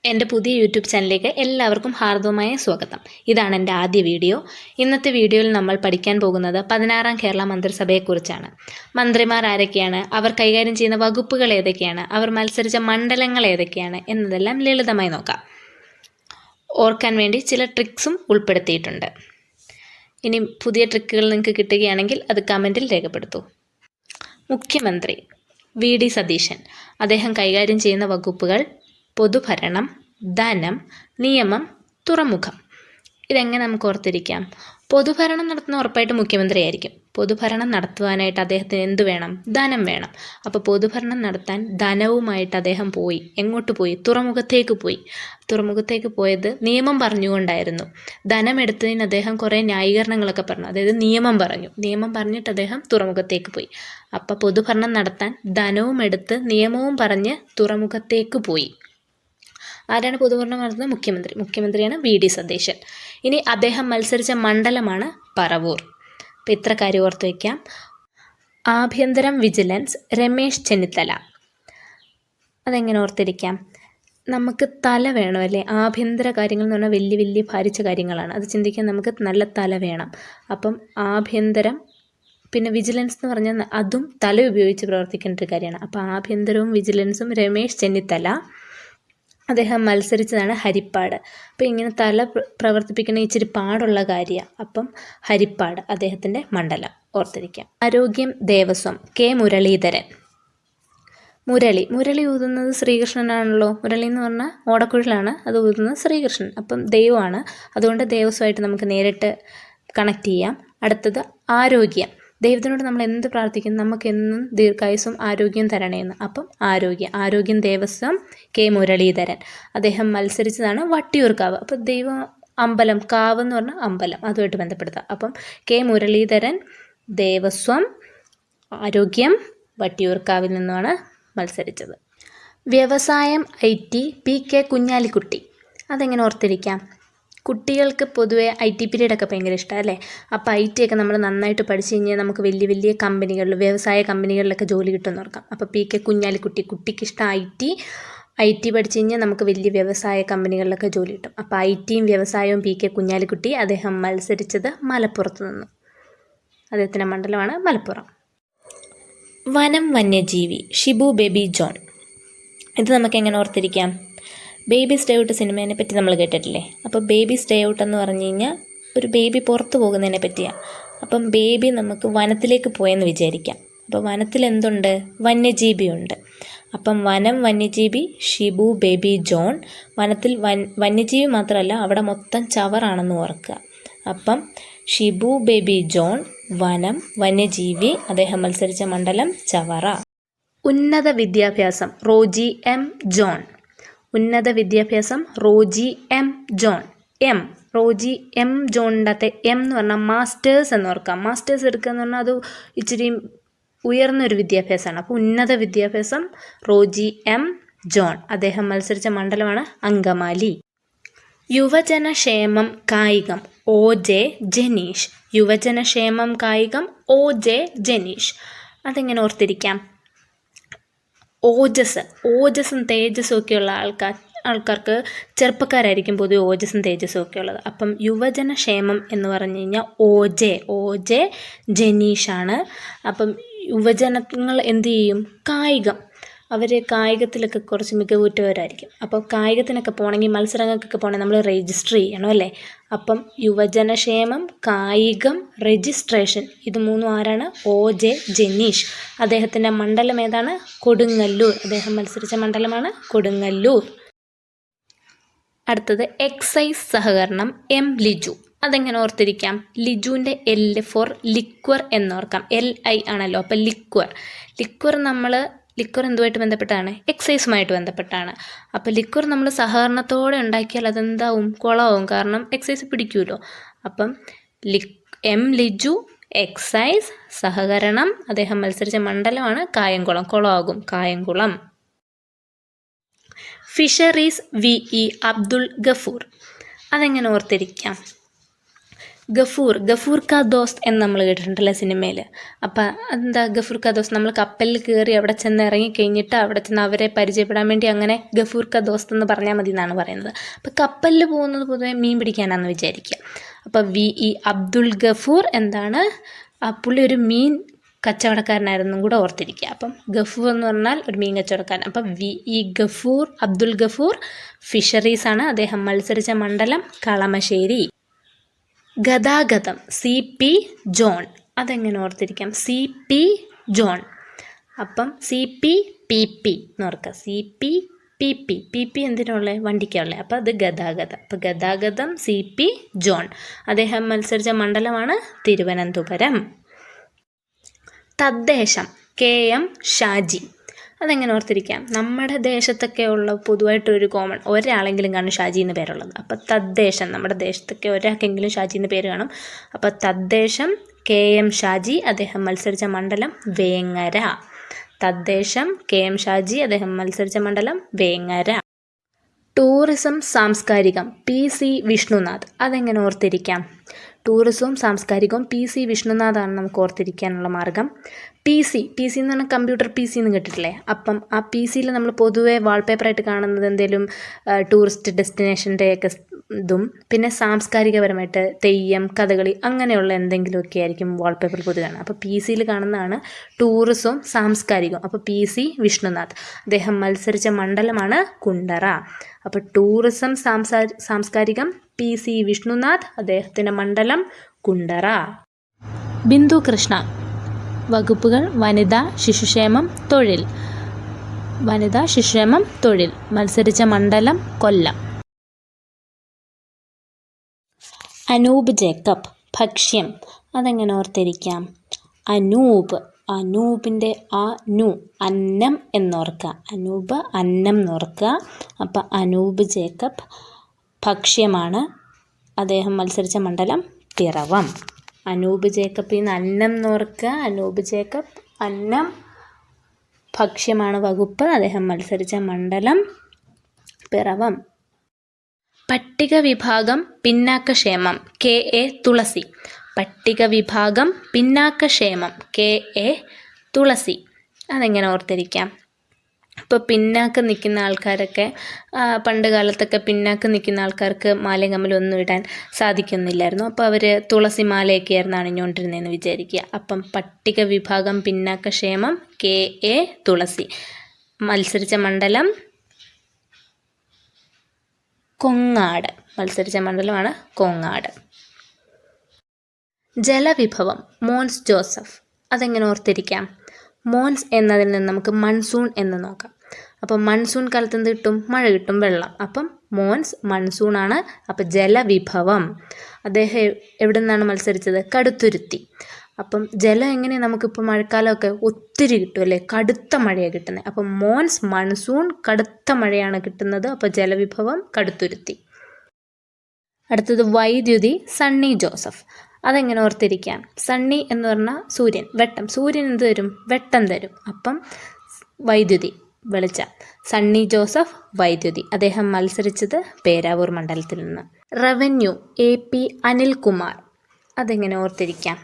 എൻ്റെ പുതിയ യൂട്യൂബ് ചാനലിലേക്ക് എല്ലാവർക്കും ഹാർദവമായ സ്വാഗതം. ഇതാണ് എൻ്റെ ആദ്യ വീഡിയോ. ഇന്നത്തെ വീഡിയോയിൽ നമ്മൾ പഠിക്കാൻ പോകുന്നത് 16ാം കേരള മന്ത്രിസഭയെക്കുറിച്ചാണ്. മന്ത്രിമാർ ആരൊക്കെയാണ്, അവർ കൈകാര്യം ചെയ്യുന്ന വകുപ്പുകൾ ഏതൊക്കെയാണ്, അവർ മത്സരിച്ച മണ്ഡലങ്ങൾ ഏതൊക്കെയാണ് എന്നതെല്ലാം ലളിതമായി നോക്കാം. ഓർക്കാൻ വേണ്ടി ചില ട്രിക്സും ഉൾപ്പെടുത്തിയിട്ടുണ്ട്. ഇനി പുതിയ ട്രിക്കുകൾ നിങ്ങൾക്ക് കിട്ടുകയാണെങ്കിൽ അത് കമൻറ്റിൽ രേഖപ്പെടുത്തൂ. മുഖ്യമന്ത്രി വി.ഡി. സതീശൻ. അദ്ദേഹം കൈകാര്യം ചെയ്യുന്ന വകുപ്പുകൾ പൊതുഭരണം, ധനം, നിയമം, തുറമുഖം. ഇതെങ്ങനെ നമുക്ക് ഓർത്തിരിക്കാം? പൊതുഭരണം നടത്തുന്ന ഉറപ്പായിട്ട് മുഖ്യമന്ത്രിയായിരിക്കും. പൊതുഭരണം നടത്തുവാനായിട്ട് അദ്ദേഹത്തിന് എന്ത് വേണം? ധനം വേണം. അപ്പോൾ പൊതുഭരണം നടത്താൻ ധനവുമായിട്ട് അദ്ദേഹം പോയി. എങ്ങോട്ട് പോയി? തുറമുഖത്തേക്ക് പോയി. തുറമുഖത്തേക്ക് പോയത് നിയമം പറഞ്ഞുകൊണ്ടായിരുന്നു. ധനം എടുത്തതിന് അദ്ദേഹം കുറേ ന്യായീകരണങ്ങളൊക്കെ പറഞ്ഞു. അതായത് നിയമം പറഞ്ഞു. നിയമം പറഞ്ഞിട്ട് അദ്ദേഹം തുറമുഖത്തേക്ക് പോയി. അപ്പോൾ പൊതുഭരണം നടത്താൻ ധനവും എടുത്ത് നിയമവും പറഞ്ഞ് തുറമുഖത്തേക്ക് പോയി. ആരാണ് പൊതുഭരണം നടത്തുന്നത്? മുഖ്യമന്ത്രി. മുഖ്യമന്ത്രിയാണ് വി.ഡി. സതീശൻ. ഇനി അദ്ദേഹം മത്സരിച്ച മണ്ഡലമാണ് പറവൂർ. അപ്പോൾ ഇത്ര കാര്യം ഓർത്ത് വയ്ക്കാം. ആഭ്യന്തരം വിജിലൻസ് രമേശ് ചെന്നിത്തല. അതെങ്ങനെ ഓർത്തിരിക്കാം? നമുക്ക് തല വേണമല്ലേ? ആഭ്യന്തര കാര്യങ്ങൾ എന്ന് പറഞ്ഞാൽ വലിയ വലിയ ഭാരിച്ച കാര്യങ്ങളാണ്. അത് ചിന്തിക്കാൻ നമുക്ക് നല്ല തല വേണം. അപ്പം ആഭ്യന്തരം, പിന്നെ വിജിലൻസ് എന്ന് പറഞ്ഞാൽ അതും തല ഉപയോഗിച്ച് പ്രവർത്തിക്കേണ്ട ഒരു കാര്യമാണ്. അപ്പോൾ ആഭ്യന്തരവും വിജിലൻസും രമേശ് ചെന്നിത്തല. അദ്ദേഹം മത്സരിച്ചതാണ് ഹരിപ്പാട്. അപ്പോൾ ഇങ്ങനെ തല പ്രവർത്തിപ്പിക്കുന്ന ഇച്ചിരി പാടുള്ള കാര്യമാണ്. അപ്പം ഹരിപ്പാട് അദ്ദേഹത്തിൻ്റെ മണ്ഡലം ഓർത്തിരിക്കാം. ആരോഗ്യം ദേവസ്വം കെ മുരളീധരൻ. മുരളി ഊതുന്നത് ശ്രീകൃഷ്ണനാണല്ലോ. മുരളി എന്ന് പറഞ്ഞാൽ ഓടക്കുഴലാണ്, അത് ഊതുന്നത് ശ്രീകൃഷ്ണൻ. അപ്പം ദൈവമാണ്, അതുകൊണ്ട് ദേവസ്വമായിട്ട് നമുക്ക് നേരിട്ട് കണക്ട് ചെയ്യാം. അടുത്തത് ആരോഗ്യം. ദൈവത്തിനോട് നമ്മൾ എന്ത് പ്രാർത്ഥിക്കും? നമുക്കെന്നും ദീർഘായുസ്സും ആരോഗ്യം തരണേന്ന്. അപ്പം ആരോഗ്യം ദേവസ്വം കെ മുരളീധരൻ. അദ്ദേഹം മത്സരിച്ചതാണ് വട്ടിയൂർക്കാവ്. അപ്പം ദൈവം അമ്പലം, കാവ് എന്ന് പറഞ്ഞാൽ അമ്പലം, അതുമായിട്ട് ബന്ധപ്പെടുത്താം. അപ്പം കെ മുരളീധരൻ ദേവസ്വം, ആരോഗ്യം, വട്ടിയൂർക്കാവിൽ നിന്നുമാണ് മത്സരിച്ചത്. വ്യവസായം IT പി കെ കുഞ്ഞാലിക്കുട്ടി. അതെങ്ങനെ ഓർത്തിരിക്കാം? കുട്ടികൾക്ക് പൊതുവേ IT പീരീഡൊക്കെ ഭയങ്കര ഇഷ്ടമാണ് അല്ലേ? അപ്പോൾ IT ഒക്കെ നമ്മൾ നന്നായിട്ട് പഠിച്ചു കഴിഞ്ഞാൽ നമുക്ക് വലിയ വലിയ കമ്പനികളിൽ, വ്യവസായ കമ്പനികളിലൊക്കെ ജോലി കിട്ടുമെന്ന് ഓർക്കാം. അപ്പോൾ പി കെ കുഞ്ഞാലിക്കുട്ടി, കുട്ടിക്ക് ഇഷ്ടം IT പഠിച്ചു കഴിഞ്ഞാൽ നമുക്ക് വലിയ വ്യവസായ കമ്പനികളിലൊക്കെ ജോലി കിട്ടും. അപ്പോൾ ITയും വ്യവസായവും പി കെ കുഞ്ഞാലിക്കുട്ടി. അദ്ദേഹം മത്സരിച്ചത് മലപ്പുറത്ത് നിന്നു. അദ്ദേഹത്തിൻ്റെ മണ്ഡലമാണ് മലപ്പുറം. വനം വന്യജീവി ഷിബു ബേബി ജോൺ. ഇത് നമുക്ക് എങ്ങനെ ഓർത്തിരിക്കാം? ബേബി സ്റ്റേ ഔട്ട് സിനിമേനെ പറ്റി നമ്മൾ കേട്ടിട്ടില്ലേ? അപ്പോൾ ബേബി സ്റ്റേ ഔട്ട് എന്ന് പറഞ്ഞു കഴിഞ്ഞാൽ ഒരു ബേബി പുറത്ത് പോകുന്നതിനെ പറ്റിയാണ്. അപ്പം ബേബി നമുക്ക് വനത്തിലേക്ക് പോയെന്ന് വിചാരിക്കാം. അപ്പോൾ വനത്തിൽ എന്തുണ്ട്? വന്യജീവിയുണ്ട്. അപ്പം വനം വന്യജീവി ഷിബു ബേബി ജോൺ. വനത്തിൽ വന്യജീവി മാത്രമല്ല, അവിടെ മൊത്തം ചവറാണെന്ന് ഓർക്കുക. അപ്പം ഷിബു ബേബി ജോൺ വനം വന്യജീവി. അദ്ദേഹം മത്സരിച്ച മണ്ഡലം ചവറ. ഉന്നത വിദ്യാഭ്യാസം റോജി M ജോൺ. ഉന്നത വിദ്യാഭ്യാസം Roji M John. Roji M ജോണിൻ്റെ അകത്തെ M എന്ന് പറഞ്ഞാൽ മാസ്റ്റേഴ്സ് എന്ന് ഓർക്കാം. മാസ്റ്റേഴ്സ് എടുക്കുക എന്ന് പറഞ്ഞാൽ അത് ഇച്ചിരി ഉയർന്നൊരു വിദ്യാഭ്യാസമാണ്. അപ്പോൾ ഉന്നത വിദ്യാഭ്യാസം റോജി M ജോൺ. അദ്ദേഹം മത്സരിച്ച മണ്ഡലമാണ് അങ്കമാലി. യുവജനക്ഷേമം കായികം OJ ജനീഷ്. യുവജനക്ഷേമം കായികം OJ ജനീഷ്. അതെങ്ങനെ ഓർത്തിരിക്കാം? ഓജസ്സും തേജസ്സും ഒക്കെയുള്ള ആൾക്കാർക്ക്, ചെറുപ്പക്കാരായിരിക്കും പൊതുവെ ഓജസ്സും തേജസ്സും ഒക്കെ ഉള്ളത്. അപ്പം യുവജനക്ഷേമം എന്ന് പറഞ്ഞു കഴിഞ്ഞാൽ OJ ജനീഷാണ്. അപ്പം യുവജനങ്ങൾ എന്ത് ചെയ്യും? കായികം, അവർ കായികത്തിലൊക്കെ കുറച്ച് മികവുറ്റവരായിരിക്കും. അപ്പോൾ കായികത്തിനൊക്കെ പോകണമെങ്കിൽ, മത്സരങ്ങൾക്കൊക്കെ പോകണമെങ്കിൽ നമ്മൾ രജിസ്റ്റർ ചെയ്യണം അല്ലേ? അപ്പം യുവജനക്ഷേമം, കായികം, രജിസ്ട്രേഷൻ, ഇത് മൂന്നും ആരാണ്? OJ ജനീഷ്. അദ്ദേഹത്തിൻ്റെ മണ്ഡലം ഏതാണ്? കൊടുങ്ങല്ലൂർ. അദ്ദേഹം മത്സരിച്ച മണ്ഡലമാണ് കൊടുങ്ങല്ലൂർ. അടുത്തത് എക്സൈസ് സഹകരണം M ലിജു. അതെങ്ങനെ ഓർത്തിരിക്കാം? ലിജുവിൻ്റെ L ഫോർ ലിക്വർ എന്നോർക്കാം. LI ആണല്ലോ. അപ്പം ലിക്വർ എന്തുമായിട്ട് ബന്ധപ്പെട്ടാണ്? എക്സൈസുമായിട്ട് ബന്ധപ്പെട്ടാണ്. അപ്പോൾ ലിക്വർ നമ്മൾ സഹകരണത്തോടെ ഉണ്ടാക്കിയാൽ അതെന്താവും? കുളമാവും. കാരണം എക്സൈസ് പിടിക്കുമല്ലോ. അപ്പം M ലിജു എക്സൈസ് സഹകരണം. അദ്ദേഹം മത്സരിച്ച മണ്ഡലമാണ് കായംകുളം. കുളമാകും കായംകുളം. Fisheries VE Abdul Gafoor. അതെങ്ങനെ ഓർത്തിരിക്കാം? ഗഫൂർ കാ ദോസ്ത് എന്ന് നമ്മൾ കേട്ടിട്ടുണ്ടല്ലോ സിനിമയിൽ. അപ്പം എന്താ ഗഫൂർ കാ ദോസ്ത്? നമ്മൾ കപ്പലിൽ കയറി അവിടെ ചെന്ന് ഇറങ്ങിക്കഴിഞ്ഞിട്ട് അവിടെ ചെന്ന് അവരെ പരിചയപ്പെടാൻ വേണ്ടി അങ്ങനെ ഗഫൂർ കാ ദോസ്ത് എന്ന് പറഞ്ഞാൽ മതി എന്നാണ് പറയുന്നത്. അപ്പം കപ്പലിൽ പോകുന്നത് പൊതുവെ മീൻ പിടിക്കാനാണെന്ന് വിചാരിക്കുക. അപ്പം VE അബ്ദുൽ ഗഫൂർ എന്താണ്? പുള്ളി ഒരു മീൻ കച്ചവടക്കാരനായിരുന്നു കൂടെ ഓർത്തിരിക്കുക. അപ്പം ഗഫൂർ എന്ന് പറഞ്ഞാൽ ഒരു മീൻ കച്ചവടക്കാരൻ. അപ്പം VE ഗഫൂർ അബ്ദുൽ ഗഫൂർ ഫിഷറീസ് ആണ്. അദ്ദേഹം മത്സരിച്ച മണ്ഡലം കളമശ്ശേരി. ഗതാഗതം CP ജോൺ. അതെങ്ങനെ ഓർത്തിരിക്കാം? CP John. അപ്പം CP PP എന്ന് ഓർക്കുക. CP PP എന്തിനുള്ള? വണ്ടിക്കുള്ള. അപ്പം അത് ഗതാഗതം. അപ്പം ഗതാഗതം CP ജോൺ. അദ്ദേഹം മത്സരിച്ച മണ്ഡലമാണ് തിരുവനന്തപുരം. തദ്ദേശം KM ഷാജി. അതെങ്ങനെ ഓർത്തിരിക്കാം? നമ്മുടെ ദേശത്തൊക്കെ ഉള്ള പൊതുവായിട്ടൊരു കോമൺ ഒരാളെങ്കിലും കാണും ഷാജി എന്ന് പേരുള്ളത്. അപ്പോൾ തദ്ദേശം, നമ്മുടെ ദേശത്തൊക്കെ ഒരാൾക്കെങ്കിലും ഷാജി എന്ന് പേര് കാണും. അപ്പോൾ തദ്ദേശം KM ഷാജി. അദ്ദേഹം മത്സരിച്ച മണ്ഡലം വേങ്ങര. തദ്ദേശം KM ഷാജി. അദ്ദേഹം മത്സരിച്ച മണ്ഡലം വേങ്ങര. ടൂറിസം സാംസ്കാരികം PC വിഷ്ണുനാഥ്. അതെങ്ങനെ ഓർത്തിരിക്കാം? ടൂറിസവും സാംസ്കാരികവും PC വിഷ്ണുനാഥാണ് നമുക്ക് ഓർത്തിരിക്കാനുള്ള മാർഗം. PC എന്ന് പറഞ്ഞാൽ കമ്പ്യൂട്ടർ PC എന്ന് കേട്ടിട്ടില്ലേ? അപ്പം ആ PCയിൽ നമ്മൾ പൊതുവേ വാൾപേപ്പറായിട്ട് കാണുന്നത് എന്തെങ്കിലും ടൂറിസ്റ്റ് ഡെസ്റ്റിനേഷൻ്റെയൊക്കെ ഇതും പിന്നെ സാംസ്കാരികപരമായിട്ട് തെയ്യം, കഥകളി അങ്ങനെയുള്ള എന്തെങ്കിലുമൊക്കെ ആയിരിക്കും വാൾപേപ്പറിൽ പൊതുവെ കാണുക. അപ്പോൾ PCയിൽ കാണുന്നതാണ് ടൂറിസവും സാംസ്കാരികവും. അപ്പോൾ PC വിഷ്ണുനാഥ്. അദ്ദേഹം മത്സരിച്ച മണ്ഡലമാണ് കുണ്ടറ. അപ്പോൾ ടൂറിസം സാംസ്കാരികം PC വിഷ്ണുനാഥ്. അദ്ദേഹത്തിൻ്റെ മണ്ഡലം കുണ്ടറ. ബിന്ദു കൃഷ്ണ. വകുപ്പുകൾ വനിത, ശിശുക്ഷേമം, തൊഴിൽ. വനിത, ശിശുക്ഷേമം, തൊഴിൽ. മത്സരിച്ച മണ്ഡലം കൊല്ലം. അനൂപ് ജേക്കബ്. ഭക്ഷ്യം. അതെങ്ങനെ ഓർത്തിരിക്കാം? അനൂപിൻ്റെ അന്നം എന്നോർക്കുക. അനൂപ് അന്നം എന്നോർക്കുക. അപ്പം അനൂപ് ജേക്കബ് ഭക്ഷ്യമാണ്. അദ്ദേഹം മത്സരിച്ച മണ്ഡലം പിറവം. അനൂപ് ജേക്കബിൽ നിന്ന് അന്നം എന്നോർക്കുക. അനൂപ് ജേക്കബ് അന്നം, ഭക്ഷ്യമാണ് വകുപ്പ്. അദ്ദേഹം മത്സരിച്ച മണ്ഡലം പിറവം. പട്ടിക വിഭാഗം പിന്നാക്കക്ഷേമം KA തുളസി. പട്ടിക വിഭാഗം പിന്നാക്കക്ഷേമം KA തുളസി. അതെങ്ങനെ ഓർത്തിരിക്കാം? ഇപ്പോൾ പിന്നാക്കം നിൽക്കുന്ന ആൾക്കാരൊക്കെ പണ്ട് കാലത്തൊക്കെ പിന്നാക്കം നിൽക്കുന്ന ആൾക്കാർക്ക് മാലയും കമ്മലും ഒന്നും ഇടാൻ സാധിക്കുന്നില്ലായിരുന്നു. അപ്പോൾ അവർ തുളസി മാലയൊക്കെ ആയിരുന്നു അണിഞ്ഞുകൊണ്ടിരുന്നതെന്ന് വിചാരിക്കുക. അപ്പം പട്ടിക വിഭാഗം പിന്നാക്കക്ഷേമം KA തുളസി. മത്സരിച്ച മണ്ഡലം കൊങ്ങാട്. മത്സരിച്ച മണ്ഡലമാണ് കൊങ്ങാട്. ജലവിഭവം മോൻസ് ജോസഫ്. അതെങ്ങനെ ഓർത്തിരിക്കാം? മോൻസ് എന്നതിൽ നിന്ന് നമുക്ക് മൺസൂൺ എന്ന് നോക്കാം. അപ്പം മൺസൂൺ കാലത്ത് എന്ത് കിട്ടും? മഴ കിട്ടും, വെള്ളം. അപ്പം മോൻസ് മൺസൂണാണ്. അപ്പം ജലവിഭവം. അദ്ദേഹം എവിടെ നിന്നാണ് മത്സരിച്ചത്? കടുത്തുരുത്തി. അപ്പം ജലം എങ്ങനെ നമുക്കിപ്പോൾ മഴക്കാലമൊക്കെ ഒത്തിരി കിട്ടും അല്ലേ? കടുത്ത മഴയാണ് കിട്ടുന്നത്. അപ്പം മോൻസ് മൺസൂൺ, കടുത്ത മഴയാണ് കിട്ടുന്നത്. അപ്പോൾ ജലവിഭവം കടുത്തുരുത്തി. അടുത്തത് വൈദ്യുതി സണ്ണി ജോസഫ്. അതെങ്ങനെ ഓർത്തിരിക്കാം? സണ്ണി എന്ന് പറഞ്ഞാൽ സൂര്യൻ, വെട്ടം. സൂര്യൻ എന്ത് തരും? വെട്ടം തരും. അപ്പം വൈദ്യുതി, വെളിച്ചം. സണ്ണി ജോസഫ് വൈദ്യുതി. അദ്ദേഹം മത്സരിച്ചത് പേരാവൂർ മണ്ഡലത്തിൽ നിന്ന്. Revenue AP Anilkumar. അതെങ്ങനെ ഓർത്തിരിക്കാം?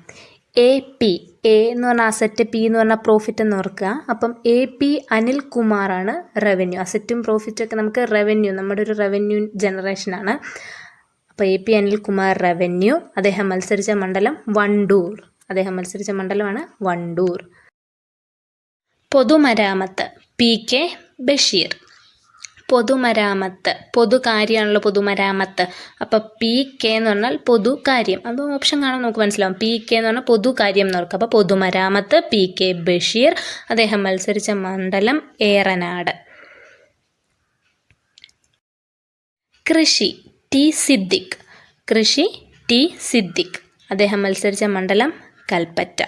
AP എന്ന് പറഞ്ഞാൽ അസറ്റ്, P എന്ന് പറഞ്ഞാൽ പ്രോഫിറ്റ് എന്ന് ഓർക്കുക. അപ്പം AP അനിൽകുമാറാണ് റവന്യൂ. അസറ്റും പ്രോഫിറ്റും ഒക്കെ നമുക്ക് റവന്യൂ, നമ്മുടെ ഒരു റവന്യൂ ജനറേഷനാണ്. അപ്പോൾ AP അനിൽകുമാർ റവന്യൂ. അദ്ദേഹം മത്സരിച്ച മണ്ഡലം വണ്ടൂർ. അദ്ദേഹം മത്സരിച്ച മണ്ഡലമാണ് വണ്ടൂർ. പൊതുമരാമത്ത് PK ബഷീർ. പൊതുമരാമത്ത്, പൊതുകാര്യമാണല്ലോ പൊതുമരാമത്ത്. അപ്പോൾ PK എന്ന് പറഞ്ഞാൽ പൊതുകാര്യം. അപ്പോൾ ഓപ്ഷൻ കാണാൻ നമുക്ക് മനസ്സിലാവും. PK എന്ന് പറഞ്ഞാൽ പൊതുകാര്യം എന്ന് ഓർക്കുക. അപ്പോൾ പൊതുമരാമത്ത് PK ബഷീർ. അദ്ദേഹം മത്സരിച്ച മണ്ഡലം ഏറനാട്. കൃഷി T സിദ്ദിഖ്. കൃഷി T സിദ്ദിഖ്. അദ്ദേഹം മത്സരിച്ച മണ്ഡലം കൽപ്പറ്റ.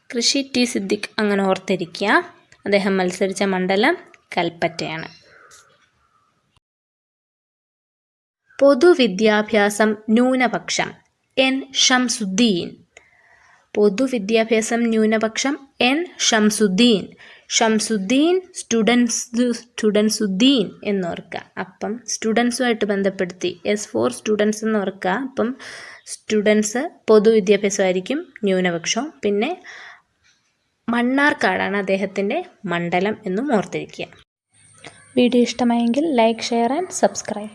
കൃഷി T സിദ്ദിഖ് അങ്ങനെ ഓർത്തിരിക്കുക. അദ്ദേഹം മത്സരിച്ച മണ്ഡലം കൽപ്പറ്റയാണ്. പൊതുവിദ്യാഭ്യാസം ന്യൂനപക്ഷം N ഷംസുദ്ദീൻ. പൊതുവിദ്യാഭ്യാസം ന്യൂനപക്ഷം എൻ ഷംസുദ്ദീൻ. ഷംസുദ്ദീൻ സ്റ്റുഡൻസുദ്ദീൻ എന്നോർക്കുക. അപ്പം സ്റ്റുഡൻസുമായിട്ട് ബന്ധപ്പെടുത്തി S4 സ്റ്റുഡൻസ് എന്നോർക്കുക. അപ്പം സ്റ്റുഡൻസ് പൊതുവിദ്യാഭ്യാസമായിരിക്കും ന്യൂനപക്ഷം. പിന്നെ മണ്ണാർക്കാടാണ് അദ്ദേഹത്തിൻ്റെ മണ്ഡലം എന്നും ഓർത്തിരിക്കുക. വീഡിയോ ഇഷ്ടമായെങ്കിൽ ലൈക്ക്, ഷെയർ ആൻഡ് സബ്സ്ക്രൈബ്.